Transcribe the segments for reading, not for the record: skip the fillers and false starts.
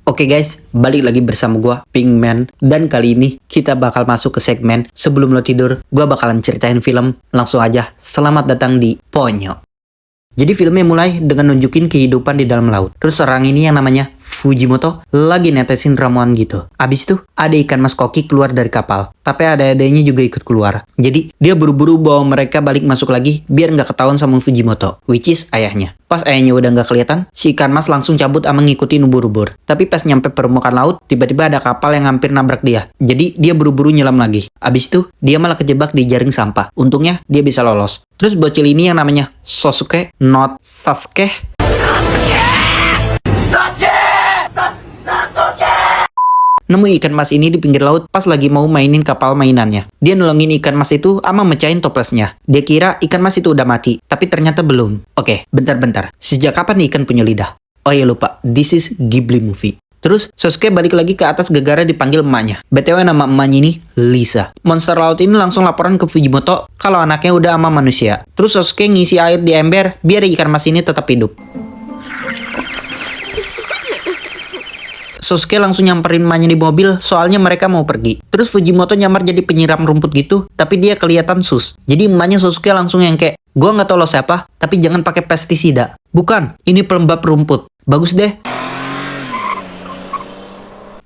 Oke guys, balik lagi bersama gua, Pinkman. Dan kali ini kita bakal masuk ke segmen sebelum lo tidur, gua bakalan ceritain film. Langsung aja, selamat datang di Ponyo. Jadi filmnya mulai dengan nunjukin kehidupan di dalam laut. Terus orang ini yang namanya Fujimoto lagi netesin ramuan gitu. Abis itu ada ikan mas koki keluar dari kapal. Tapi ada adanya juga ikut keluar. Jadi dia buru-buru bawa mereka balik masuk lagi biar nggak ketahuan sama Fujimoto, which is ayahnya. Pas ayahnya udah nggak kelihatan, si ikan mas langsung cabut sama ngikutin ubur-ubur. Tapi pas nyampe permukaan laut, tiba-tiba ada kapal yang hampir nabrak dia. Jadi dia buru-buru nyelam lagi. Abis itu dia malah kejebak di jaring sampah. Untungnya dia bisa lolos. Terus bocil ini yang namanya Sosuke, not Sasuke. Nemu ikan mas ini di pinggir laut pas lagi mau mainin kapal mainannya. Dia nolongin ikan mas itu ama mecahin toplesnya. Dia kira ikan mas itu udah mati, tapi ternyata belum. Oke, bentar-bentar. Sejak kapan ikan punya lidah? Oh iya lupa, this is Ghibli movie. Terus Sosuke balik lagi ke atas gegara dipanggil emaknya. BTW nama emaknya ini Lisa. Monster laut ini langsung laporan ke Fujimoto kalau anaknya udah ama manusia. Terus Sosuke ngisi air di ember biar ikan mas ini tetap hidup. Sosuke langsung nyamperin emaknya di mobil soalnya mereka mau pergi. Terus Fujimoto nyamar jadi penyiram rumput gitu, tapi dia kelihatan sus. Jadi emaknya Sosuke langsung yang kayak, gua nggak tahu lo siapa, tapi jangan pakai pestisida. Bukan, ini pelembab rumput. Bagus deh.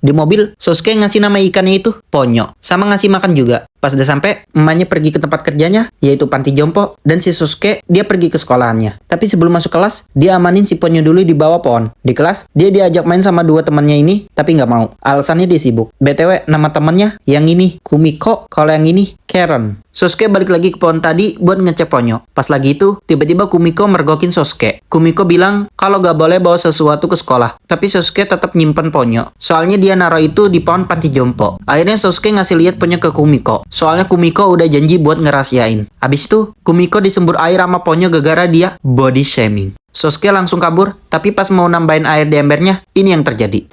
Di mobil, Sosuke ngasih nama ikannya itu Ponyo, sama ngasih makan juga. Pas udah sampai, emaknya pergi ke tempat kerjanya, yaitu panti jompo, dan si Sosuke dia pergi ke sekolahannya. Tapi sebelum masuk kelas, dia amanin si Ponyo dulu di bawah pohon. Di kelas, dia diajak main sama dua temannya ini, tapi nggak mau. Alasannya dia sibuk. BTW, nama temannya yang ini Kumiko, kalau yang ini Karen. Sosuke balik lagi ke pohon tadi buat ngecek Ponyo. Pas lagi itu, tiba-tiba Kumiko mergokin Sosuke. Kumiko bilang kalau gak boleh bawa sesuatu ke sekolah. Tapi Sosuke tetap nyimpen Ponyo. Soalnya dia naruh itu di pohon panti jompo. Akhirnya Sosuke ngasih lihat Ponyo ke Kumiko. Soalnya Kumiko udah janji buat ngerahasiain. Abis itu, Kumiko disembur air sama Ponyo gara-gara dia body shaming. Sosuke langsung kabur, tapi pas mau nambahin air di embernya, ini yang terjadi.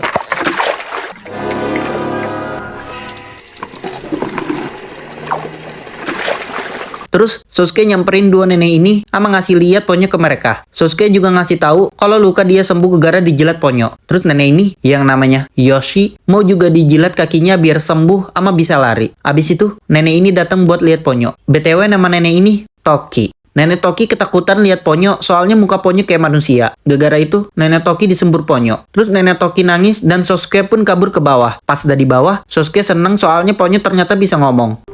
Terus Sosuke nyamperin dua nenek ini sama ngasih lihat Ponyo ke mereka. Sosuke juga ngasih tahu kalau luka dia sembuh gara-gara dijilat Ponyo. Terus nenek ini yang namanya Yoshi mau juga dijilat kakinya biar sembuh sama bisa lari. Abis itu nenek ini datang buat lihat Ponyo. BTW nama nenek ini Toki. Nenek Toki ketakutan lihat Ponyo soalnya muka Ponyo kayak manusia. Gara-gara itu nenek Toki disembur Ponyo. Terus nenek Toki nangis dan Sosuke pun kabur ke bawah. Pas udah di bawah, Sosuke seneng soalnya Ponyo ternyata bisa ngomong.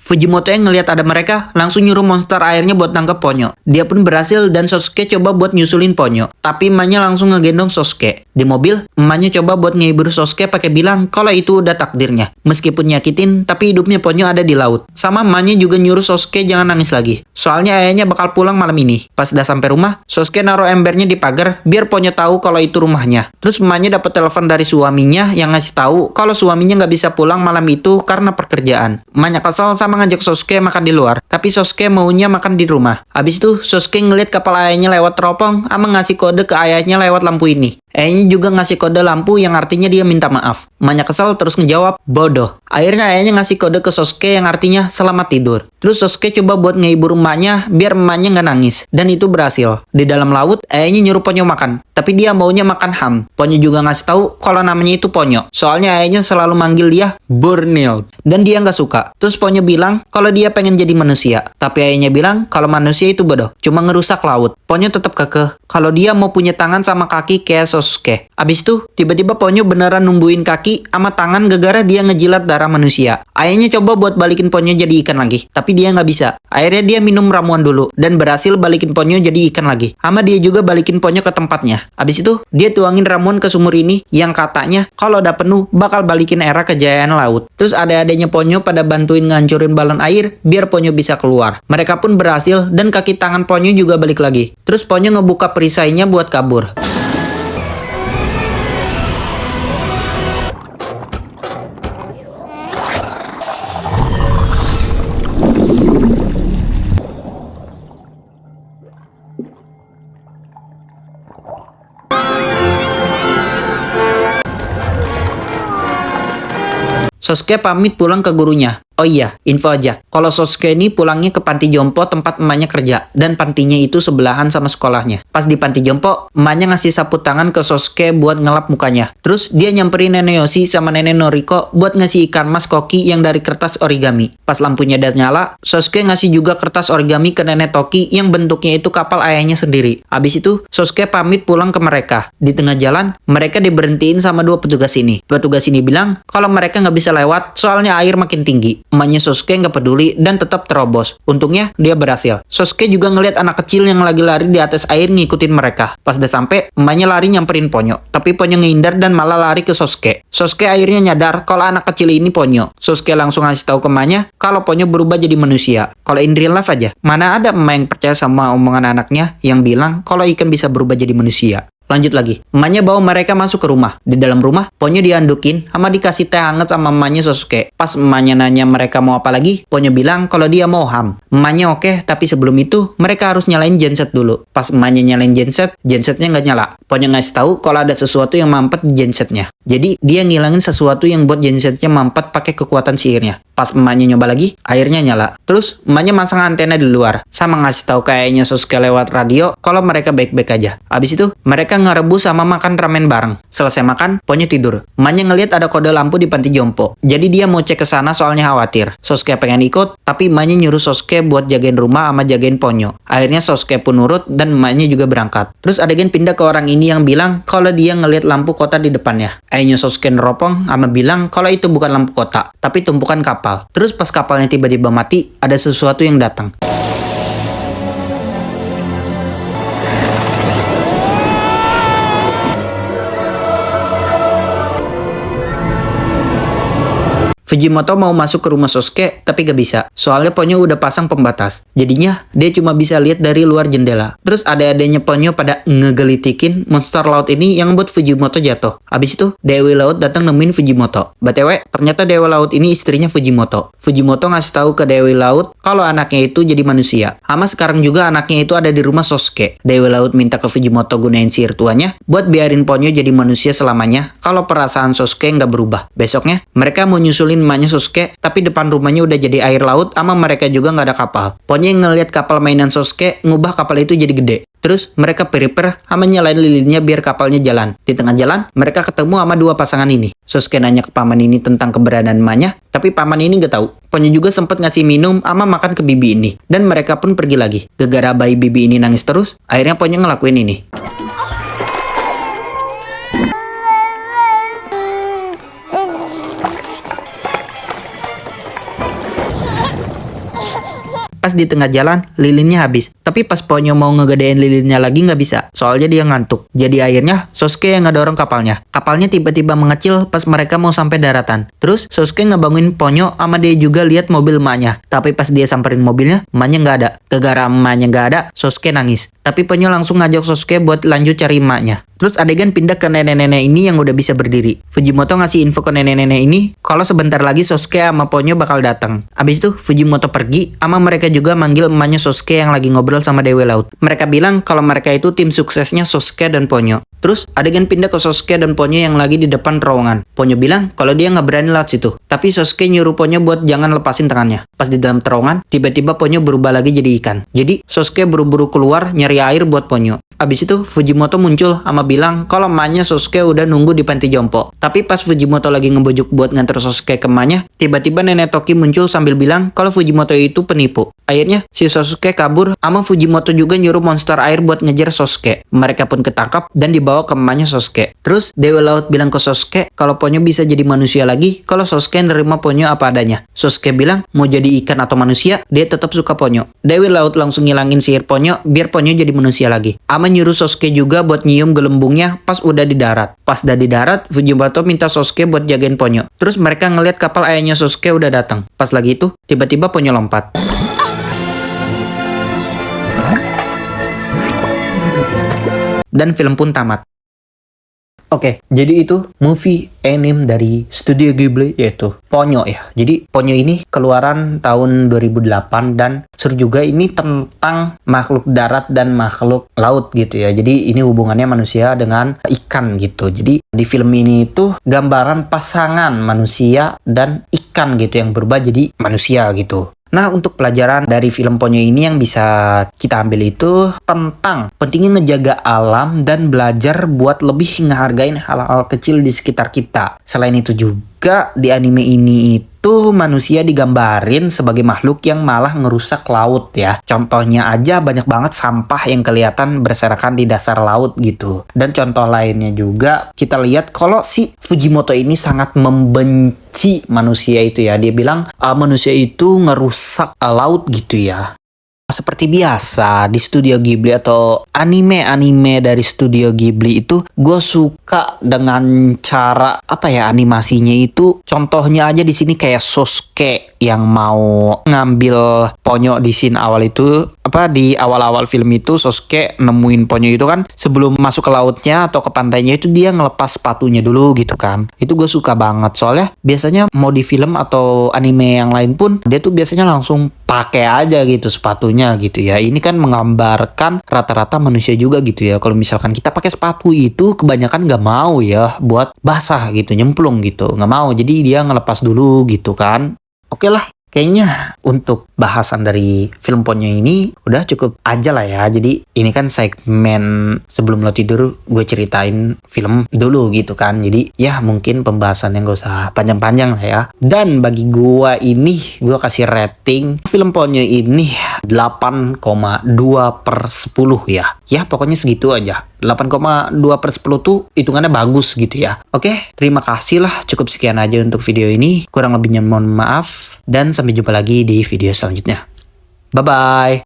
Fujimoto yang ngelihat ada mereka, langsung nyuruh monster airnya buat nangkep Ponyo. Dia pun berhasil dan Sosuke coba buat nyusulin Ponyo. Tapi emaknya langsung ngegendong Sosuke. Di mobil, emaknya coba buat ngehibur Sosuke pakai bilang kalau itu udah takdirnya. Meskipun nyakitin, tapi hidupnya Ponyo ada di laut. Sama emaknya juga nyuruh Sosuke jangan nangis lagi. Soalnya ayahnya bakal pulang malam ini. Pas udah sampai rumah, Sosuke naruh embernya di pagar biar Ponyo tahu kalau itu rumahnya. Terus emaknya dapat telepon dari suaminya yang ngasih tahu kalau suaminya nggak bisa pulang malam itu karena pekerjaan. Emaknya kesal sama ngajak Sosuke makan di luar, tapi Sosuke maunya makan di rumah. Abis itu Sosuke ngeliat kapal ayahnya lewat teropong sama ngasih kode ke ayahnya lewat lampu ini. Ayahnya juga ngasih kode lampu yang artinya dia minta maaf. Emaknya kesal terus ngejawab bodoh. Akhirnya ayahnya ngasih kode ke Sosuke yang artinya selamat tidur. Terus Sosuke coba buat ngehibur emaknya biar emaknya nggak nangis. Dan itu berhasil. Di dalam laut, ayahnya nyuruh Ponyo makan. Tapi dia maunya makan ham. Ponyo juga ngasih tahu kalau namanya itu Ponyo. Soalnya ayahnya selalu manggil dia Borneo. Dan dia nggak suka. Terus Ponyo bilang kalau dia pengen jadi manusia. Tapi ayahnya bilang kalau manusia itu bodoh. Cuma ngerusak laut. Ponyo tetap kekeh kalau dia mau punya tangan sama kaki kayak Sosuke. Abis itu, tiba-tiba Ponyo beneran numbuhin kaki sama tangan gara-gara dia ngejilat darah manusia. Ayahnya coba buat balikin Ponyo jadi ikan lagi. Tapi dia nggak bisa. Akhirnya dia minum ramuan dulu. Dan berhasil balikin Ponyo jadi ikan lagi. Sama dia juga balikin Ponyo ke tempatnya. Abis itu, dia tuangin ramuan ke sumur ini yang katanya kalau udah penuh bakal balikin era kejayaan laut. Terus adek-adeknya Ponyo pada bantuin ngancurin balon air biar Ponyo bisa keluar. Mereka pun berhasil dan kaki tangan Ponyo juga balik lagi. Terus Ponyo ngebuka perisainya buat kabur. Sosuke pamit pulang ke gurunya. Oh iya, info aja. Kalau Sosuke ini pulangnya ke panti jompo tempat emaknya kerja. Dan pantinya itu sebelahan sama sekolahnya. Pas di panti jompo, emaknya ngasih sapu tangan ke Sosuke buat ngelap mukanya. Terus dia nyamperin Nenek Yoshi sama Nenek Noriko buat ngasih ikan mas koki yang dari kertas origami. Pas lampunya udah nyala, Sosuke ngasih juga kertas origami ke Nenek Toki yang bentuknya itu kapal ayahnya sendiri. Habis itu, Sosuke pamit pulang ke mereka. Di tengah jalan, mereka diberhentiin sama dua petugas ini. Petugas ini bilang kalau mereka nggak bisa lewat soalnya air makin tinggi. Emaknya Sosuke nggak peduli dan tetap terobos. Untungnya dia berhasil. Sosuke juga ngeliat anak kecil yang lagi lari di atas air ngikutin mereka. Pas udah sampai, emaknya lari nyamperin Ponyo. Tapi Ponyo ngehindar dan malah lari ke Sosuke. Sosuke akhirnya nyadar kalau anak kecil ini Ponyo. Sosuke langsung ngasih tahu ke emaknya kalau Ponyo berubah jadi manusia. Kalau in real life aja, mana ada emak yang percaya sama omongan anaknya yang bilang kalau ikan bisa berubah jadi manusia. Lanjut lagi, emaknya bawa mereka masuk ke rumah. Di dalam rumah, Ponyo diandukin sama dikasih teh hangat sama emaknya Sosuke. Pas emaknya nanya mereka mau apa lagi, Ponyo bilang kalau dia mau ham. Emaknya oke, tapi sebelum itu mereka harus nyalain genset dulu. Pas emaknya nyalain gensetnya nggak nyala. Ponyo ngasih tahu kalau ada sesuatu yang mampet di gensetnya. Jadi dia ngilangin sesuatu yang buat gensetnya mampet pakai kekuatan sihirnya. Pas emaknya nyoba lagi, airnya nyala. Terus emaknya masang antena di luar, sama ngasih tahu kayaknya Sosuke lewat radio kalau mereka baik-baik aja. Abis itu mereka ngerebus sama makan ramen bareng. Selesai makan, Ponyo tidur. Emaknya ngelihat ada kode lampu di panti jompo. Jadi dia mau cek ke sana soalnya khawatir. Sosuke pengen ikut, tapi emaknya nyuruh Sosuke buat jagain rumah sama jagain Ponyo. Akhirnya Sosuke pun nurut dan emaknya juga berangkat. Terus adegan pindah ke orang ini yang bilang kalau dia ngelihat lampu kota di depannya. Akhirnya Sosuke neropong sama bilang kalau itu bukan lampu kota, tapi tumpukan kapal. Terus pas kapalnya tiba-tiba mati, ada sesuatu yang datang. Fujimoto mau masuk ke rumah Sosuke, tapi gak bisa. Soalnya Ponyo udah pasang pembatas. Jadinya, dia cuma bisa lihat dari luar jendela. Terus adek-adeknya Ponyo pada ngegelitikin monster laut ini yang buat Fujimoto jatuh. Habis itu, Dewi Laut datang nemuin Fujimoto. BTW, ternyata Dewi Laut ini istrinya Fujimoto. Fujimoto ngasih tahu ke Dewi Laut kalau anaknya itu jadi manusia. Sama sekarang juga anaknya itu ada di rumah Sosuke. Dewi Laut minta ke Fujimoto gunain sihir tuanya buat biarin Ponyo jadi manusia selamanya kalau perasaan Sosuke nggak berubah. Besoknya, mereka mau nyusulin emaknya Sosuke, tapi depan rumahnya udah jadi air laut sama mereka juga nggak ada kapal. Ponyo ngeliat kapal mainan Sosuke, ngubah kapal itu jadi gede. Terus mereka prepare sama nyalain lilinnya biar kapalnya jalan. Di tengah jalan, mereka ketemu sama dua pasangan ini. Sosuke nanya ke paman ini tentang keberadaan emaknya, tapi paman ini nggak tahu. Ponyo juga sempat ngasih minum sama makan ke bibi ini. Dan mereka pun pergi lagi. Gara-gara bayi bibi ini nangis terus, akhirnya Ponyo ngelakuin ini. Pas di tengah jalan, lilinnya habis. Tapi pas Ponyo mau ngegedein lilinnya lagi nggak bisa, soalnya dia ngantuk. Jadi akhirnya Sosuke yang ngedorong kapalnya. Kapalnya tiba-tiba mengecil pas mereka mau sampai daratan. Terus Sosuke ngebangunin Ponyo sama dia juga lihat mobil emaknya. Tapi pas dia samperin mobilnya, emaknya nggak ada. Gara-gara emaknya nggak ada, Sosuke nangis. Tapi Ponyo langsung ngajak Sosuke buat lanjut cari emaknya. Terus adegan pindah ke nenek-nenek ini yang udah bisa berdiri. Fujimoto ngasih info ke nenek-nenek ini kalau sebentar lagi Sosuke sama Ponyo bakal datang. Abis itu Fujimoto pergi sama mereka juga manggil emaknya Sosuke yang lagi ngobrol sama Dewi Laut. Mereka bilang kalau mereka itu tim suksesnya Sosuke dan Ponyo. Terus adegan pindah ke Sosuke dan Ponyo yang lagi di depan terowongan. Ponyo bilang kalau dia nggak berani lewat situ. Tapi Sosuke nyuruh Ponyo buat jangan lepasin tangannya. Pas di dalam terowongan, tiba-tiba Ponyo berubah lagi jadi ikan. Jadi Sosuke buru-buru keluar nyari air buat Ponyo. Abis itu Fujimoto muncul sama bilang kalau emaknya Sosuke udah nunggu di panti jompo. Tapi pas Fujimoto lagi ngebujuk buat nganter Sosuke ke emaknya, tiba-tiba Nenek Toki muncul sambil bilang kalau Fujimoto itu penipu. Akhirnya si Sosuke kabur sama Fujimoto juga nyuruh monster air buat ngejar Sosuke. Mereka pun ketangkap dan dibawa ke emaknya Sosuke. Terus Dewi Laut bilang ke Sosuke kalau Ponyo bisa jadi manusia lagi kalau Sosuke nerima Ponyo apa adanya. Sosuke bilang mau jadi ikan atau manusia, dia tetap suka Ponyo. Dewi Laut langsung ngilangin sihir Ponyo biar Ponyo jadi manusia lagi. Ama nyuruh Sosuke juga buat nyium gelembungnya pas udah di darat. Pas udah di darat, Fujimoto minta Sosuke buat jagain Ponyo. Terus mereka ngeliat kapal ayahnya Sosuke udah datang. Pas lagi itu, tiba-tiba Ponyo lompat. Dan film pun tamat. Oke, jadi itu movie anime dari Studio Ghibli yaitu Ponyo ya. Jadi Ponyo ini keluaran tahun 2008 dan seru juga, ini tentang makhluk darat dan makhluk laut gitu ya. Jadi ini hubungannya manusia dengan ikan gitu. Jadi di film ini tuh gambaran pasangan manusia dan ikan ikan gitu yang berubah jadi manusia gitu. Nah, untuk pelajaran dari film Ponyo ini yang bisa kita ambil itu tentang pentingnya ngejaga alam dan belajar buat lebih ngehargain hal-hal kecil di sekitar kita. Selain itu juga di anime ini itu manusia digambarin sebagai makhluk yang malah ngerusak laut ya. Contohnya aja banyak banget sampah yang kelihatan berserakan di dasar laut gitu. Dan contoh lainnya juga kita lihat kalau si Fujimoto ini sangat membenci manusia itu ya. Dia bilang manusia itu ngerusak laut gitu ya. Seperti biasa di Studio Ghibli atau anime-anime dari Studio Ghibli itu gue suka dengan cara animasinya itu. Contohnya aja di sini kayak Sosuke yang mau ngambil Ponyo di scene awal itu, di awal-awal film itu Sosuke nemuin Ponyo itu kan sebelum masuk ke lautnya atau ke pantainya itu dia ngelepas sepatunya dulu gitu kan. Itu gue suka banget soalnya biasanya mau di film atau anime yang lain pun dia tuh biasanya langsung pakai aja gitu sepatunya gitu ya. Ini kan menggambarkan rata-rata manusia juga gitu ya. Kalau misalkan kita pakai sepatu itu kebanyakan nggak mau ya buat basah gitu, nyemplung gitu, nggak mau. Jadi dia ngelepas dulu gitu kan. Oke lah. Kayaknya untuk bahasan dari film Ponyo ini udah cukup aja lah ya. Jadi ini kan segmen sebelum lo tidur gue ceritain film dulu gitu kan. Jadi ya mungkin pembahasannya gak usah panjang-panjang lah ya. Dan bagi gue ini gue kasih rating film Ponyo ini 8,2/10 ya. Ya pokoknya segitu aja. 8,2/10 tuh hitungannya bagus gitu ya. Oke, terima kasih lah. Cukup sekian aja untuk video ini. Kurang lebihnya mohon maaf. Dan sampai jumpa lagi di video selanjutnya. Bye-bye.